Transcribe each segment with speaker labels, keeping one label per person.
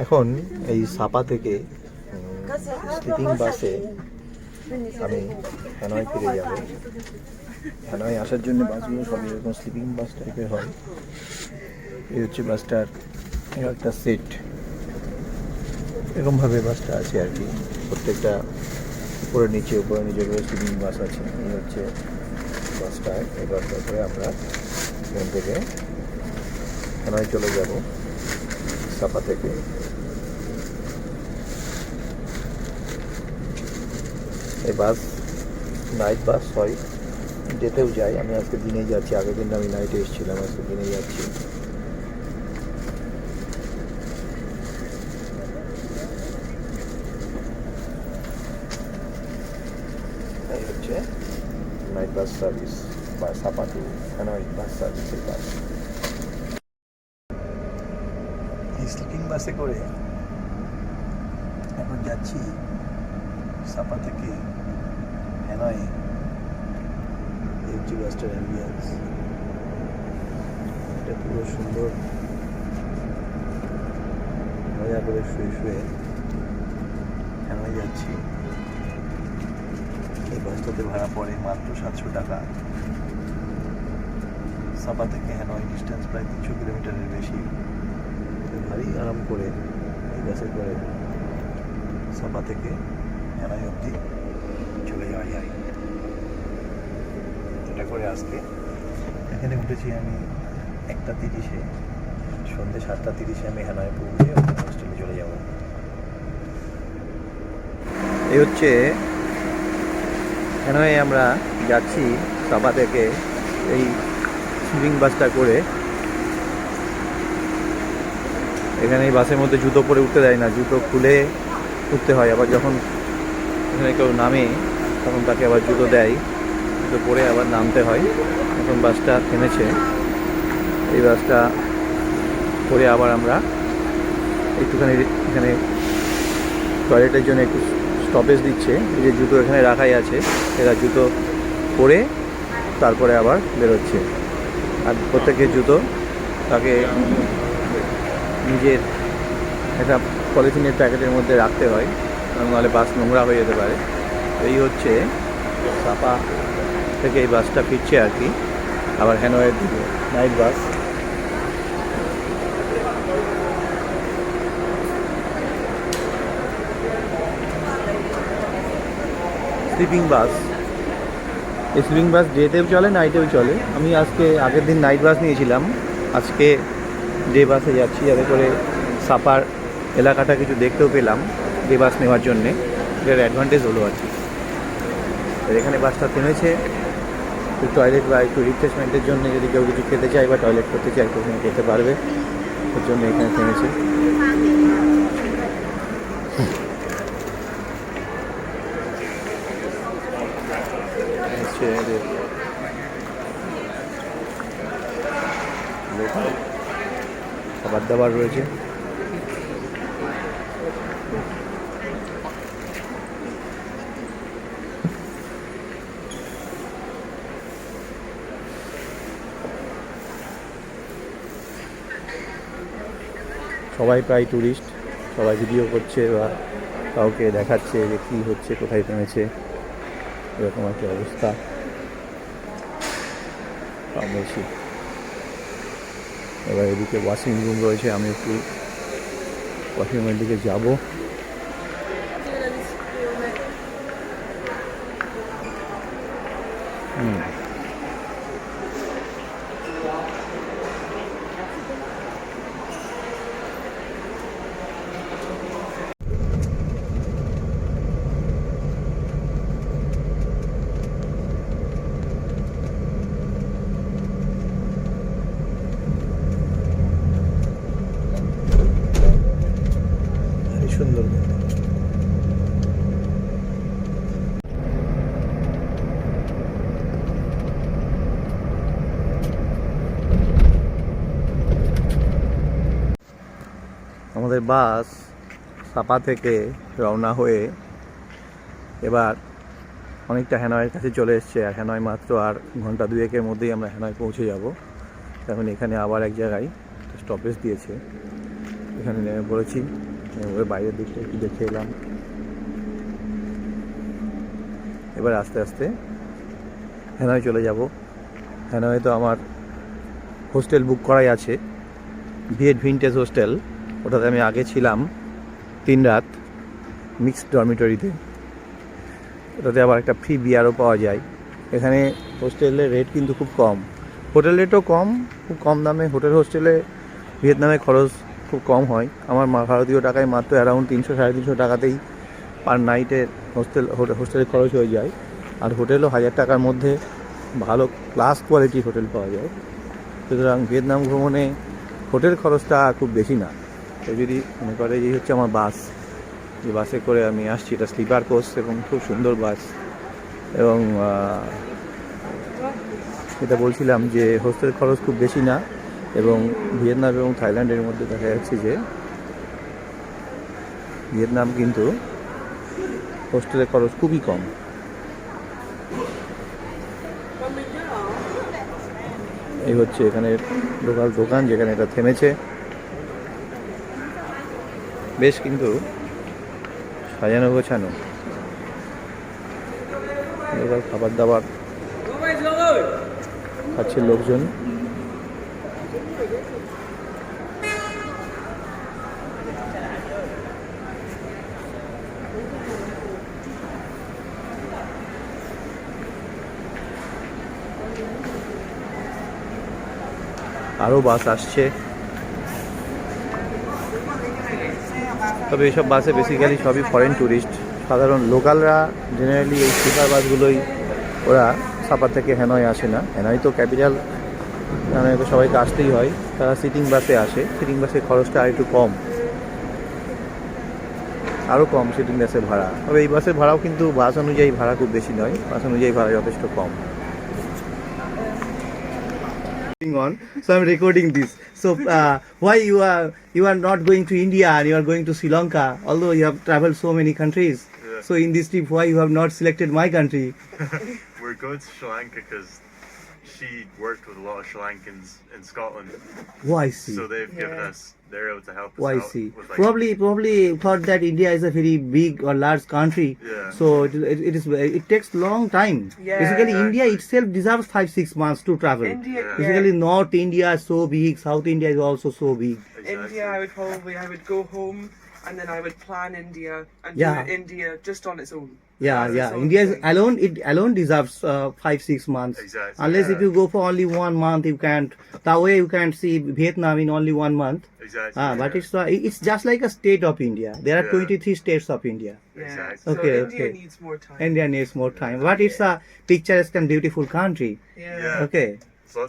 Speaker 1: এখন এই সাপা থেকে স্লিপিং বাসে আমি হ্যানয় ফিরে যাব। হ্যানয় আসার জন্য বাসগুলো সবই এরকম স্লিপিং বাস টাইপের হয়। এই হচ্ছে বাসটার একটা সেট, এরকমভাবে বাসটা আছে আর কি। প্রত্যেকটা উপরে নিচে করে স্লিপিং বাস আছে। এই হচ্ছে বাসটা। এই বাসটা করে আমরা এখান থেকে হ্যানয় চলে যাব সাপা থেকে। এই বাস নাইট বাস হয়, ডেতেও যাই। আমি আজকে দিনেই যাচ্ছি, আগের দিন আমি নাইটে এসেছিলাম, আজকে দিনে যাচ্ছি। এই হচ্ছে নাইট বাস সার্ভিস বা সাপা টু হ্যানয় বাস সার্ভিসের বাস। এই স্লিপিং বাসে করে এখন যাচ্ছি সাপা থেকে হ্যানয়। এই হচ্ছে বাসটার অ্যাম্বিয়েন্স, এটা পুরো সুন্দর। মজা করে শুয়ে শুয়ে হ্যানয় যাচ্ছি। এই বাসটাতে ভাড়া পড়ে মাত্র 700 টাকা। সাপা থেকে হ্যানয় ডিস্টেন্স প্রায় 300 কিলোমিটারের বেশি। ভারী আরাম করে এই বাসে করে সাপা থেকে হ্যানয় অবধি চলে যাওয়া যায়। এটা করে আজকে এখানে উঠেছি আমি 1:30-এ, সন্ধ্যে 7:30-এ আমি হ্যানয় পৌঁছে হোস্টেলে চলে যাব। এই হচ্ছে হ্যানয়ে আমরা যাচ্ছি সাপা থেকে এই স্লিপিং বাসটা করে। এখানে এই বাসের মধ্যে জুতো পরে উঠতে দেয় না, জুতো খুলে উঠতে হয়। আবার যখন এখানে কেউ নামে তখন তাকে আবার জুতো দেয়, জুতো পরে আবার নামতে হয়। এখন বাসটা থেমেছে, এই বাসটা করে আবার আমরা একটুখানি এখানে টয়লেটের জন্য একটু স্টপেজ দিচ্ছে। এই যে জুতো এখানে রাখাই আছে, এরা জুতো পরে তারপরে আবার বেরোচ্ছে। আর প্রত্যেকের জুতো তাকে নিজের একটা পলিথিনের প্যাকেটের মধ্যে রাখতে হয়, নাহলে বাস নোংরা হয়ে যেতে পারে। এই হচ্ছে সাপা থেকে এই বাসটা ফিরছে আর কি, আবার হ্যানয়ের দিকে নাইট বাস। স্লিপিং বাস, এই স্লিপিং বাস ডেতেও চলে নাইটেও চলে। আমি আজকে আগের দিন নাইট বাস নিয়েছিলাম, আজকে ডে বাসে যাচ্ছি, যাতে করে সাপার এলাকাটা কিছু দেখতেও পেলাম ডে বাস নেওয়ার জন্যে। এটার অ্যাডভান্টেজ হলো আর কি। এখানে বাসটা থেমেছে একটু টয়লেট বা একটু রিফ্রেশমেন্টের জন্য, যদি কেউ কিছু খেতে চায় বা টয়লেট করতে চায় তো এখানে যেতে পারবে, ওর জন্য এখানে থেমেছে। খাবার দাবার রয়েছে। সবাই প্রায় ট্যুরিস্ট, সবাই ভিডিও করছে বা কাউকে দেখাচ্ছে যে কী হচ্ছে, কোথায় থেমেছে, এরকম একটা অবস্থা কম বেশি। এবার এদিকে ওয়াশিং রুম রয়েছে, আমি একটু ওয়াশিং রুমের দিকে যাবো। সুন্দর আমাদের বাস সাপা থেকে রওনা হয়ে এবার অনেকটা হ্যানয়ের কাছে চলে এসছে। আর হ্যানয় মাত্র আর ঘন্টা 2-1-এর মধ্যেই আমরা হ্যানয় পৌঁছে যাব। এখন এখানে আবার এক জায়গায় স্টপেজ দিয়েছে, এখানে নেমে পড়েছি, ওই বাইরের দিকটা একটু দেখে এলাম। এবার আস্তে আস্তে হ্যানয় চলে যাব। হ্যানয়ে তো আমার হোস্টেল বুক করাই আছে, ভিয়েট ভিনটেজ হোস্টেল। ওটাতে আমি আগে ছিলাম 3 রাত মিক্সড ডরমিটরিতে। ওটাতে আবার একটা ফ্রি বিয়ারও পাওয়া যায়। এখানে হোস্টেলের রেট কিন্তু খুব কম, হোটেল রেটও কম, খুব কম দামে হোটেল হোস্টেলে ভিয়েতনামে খরচ খুব কম হয়। আমার ভারতীয় টাকায় মাত্র অ্যারাউন্ড 300-350 টাকাতেই পার নাইটের হোস্টেলের খরচ হয়ে যায়। আর হোটেলও 1000 টাকার মধ্যে ভালো ক্লাস কোয়ালিটির হোটেল পাওয়া যায়। সুতরাং ভিয়েতনাম ভ্রমণে হোটেল খরচটা খুব বেশি না। তো যদি মনে করে এই হচ্ছে আমার বাস, যে বাসে করে আমি আসছি, এটা স্লিপার কোচ এবং খুব সুন্দর বাস। এবং এটা বলছিলাম যে হোস্টেল খরচ খুব বেশি না, এবং ভিয়েতনাম এবং থাইল্যান্ডের মধ্যে দেখা যাচ্ছে যে ভিয়েতনাম কিন্তু হোস্টেলের খরচ খুবই কম। এই হচ্ছে এখানের লোকাল দোকান যেখানে এটা থেমেছে। বেশ কিন্তু সাজানো গোছানো, লোকাল খাবার দাবার খাচ্ছে লোকজন। আরও বাস আসছে, তবে এইসব বাসে বেসিক্যালি সবই ফরেন ট্যুরিস্ট। সাধারণ লোকালরা জেনারেলি এই স্লিপার বাসগুলোই, ওরা সাপার থেকে হ্যানয় আসে না। হ্যানয় তো ক্যাপিটাল, হ্যানয় তো সবাইকে আসতেই হয়। তারা সিটিং বাসে আসে। সিটিং বাসের খরচটা আর একটু কম, আরও কম সিটিং বাসের ভাড়া। তবে এই বাসের ভাড়াও কিন্তু বাস অনুযায়ী ভাড়া খুব বেশি নয়, বাস অনুযায়ী ভাড়া যথেষ্ট কম। On, so I'm recording this. So why you are not going to India and you are going to Sri Lanka, although you have traveled so many countries?
Speaker 2: Yeah.
Speaker 1: So in this trip, why you have not selected my country?
Speaker 2: We're going to Sri Lanka because she worked with a lot of Sri Lankans in Scotland,
Speaker 1: Why see?
Speaker 2: so they've given us. They're able to help us
Speaker 1: Why
Speaker 2: out
Speaker 1: see?
Speaker 2: with like,
Speaker 1: Probably thought that India is a very big or large country.
Speaker 2: Yeah.
Speaker 1: So it takes long time.
Speaker 3: Yeah,
Speaker 1: Basically,
Speaker 2: exactly.
Speaker 1: India itself deserves 5-6 months to travel.
Speaker 3: India,
Speaker 2: Yeah.
Speaker 1: Basically, North India is so big, South India is also so big.
Speaker 2: exactly.
Speaker 3: India, I would go home and then I would plan India and
Speaker 1: Yeah.
Speaker 3: do India just on its own.
Speaker 1: Yeah,
Speaker 3: As its
Speaker 1: yeah.
Speaker 3: own
Speaker 1: India is
Speaker 3: thing.
Speaker 1: alone. It alone deserves 5-6 months.
Speaker 2: Exactly,
Speaker 1: Unless
Speaker 2: yeah.
Speaker 1: if you go for only 1 month, you can't. That way you can't see Vietnam in only 1 month.
Speaker 2: Exactly.
Speaker 1: But
Speaker 2: yeah.
Speaker 1: it's just like a state of India. There are
Speaker 2: Yeah.
Speaker 1: 23 states of India.
Speaker 3: Yeah.
Speaker 2: Exactly.
Speaker 3: So
Speaker 1: Okay,
Speaker 3: India
Speaker 1: okay.
Speaker 3: needs more time.
Speaker 1: India needs more time. But it's a picturesque and beautiful country.
Speaker 2: Yeah.
Speaker 1: Okay.
Speaker 2: So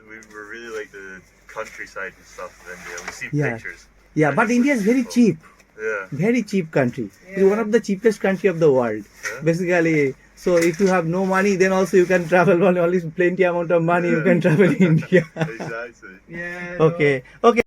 Speaker 2: we really like the countryside and stuff of India. We see
Speaker 1: Yeah.
Speaker 2: pictures.
Speaker 1: Yeah,
Speaker 2: and
Speaker 1: but
Speaker 2: it's
Speaker 1: India is very
Speaker 2: beautiful.
Speaker 1: cheap.
Speaker 2: Yeah.
Speaker 1: Very cheap country. It's
Speaker 3: Yeah.
Speaker 1: one of the cheapest country of the world.
Speaker 2: Yeah.
Speaker 1: Basically, so if you have no money, then also you can travel only plenty amount of money. You
Speaker 2: Yeah.
Speaker 1: can travel India.
Speaker 2: Exactly.
Speaker 3: Yeah.
Speaker 1: Okay. Okay.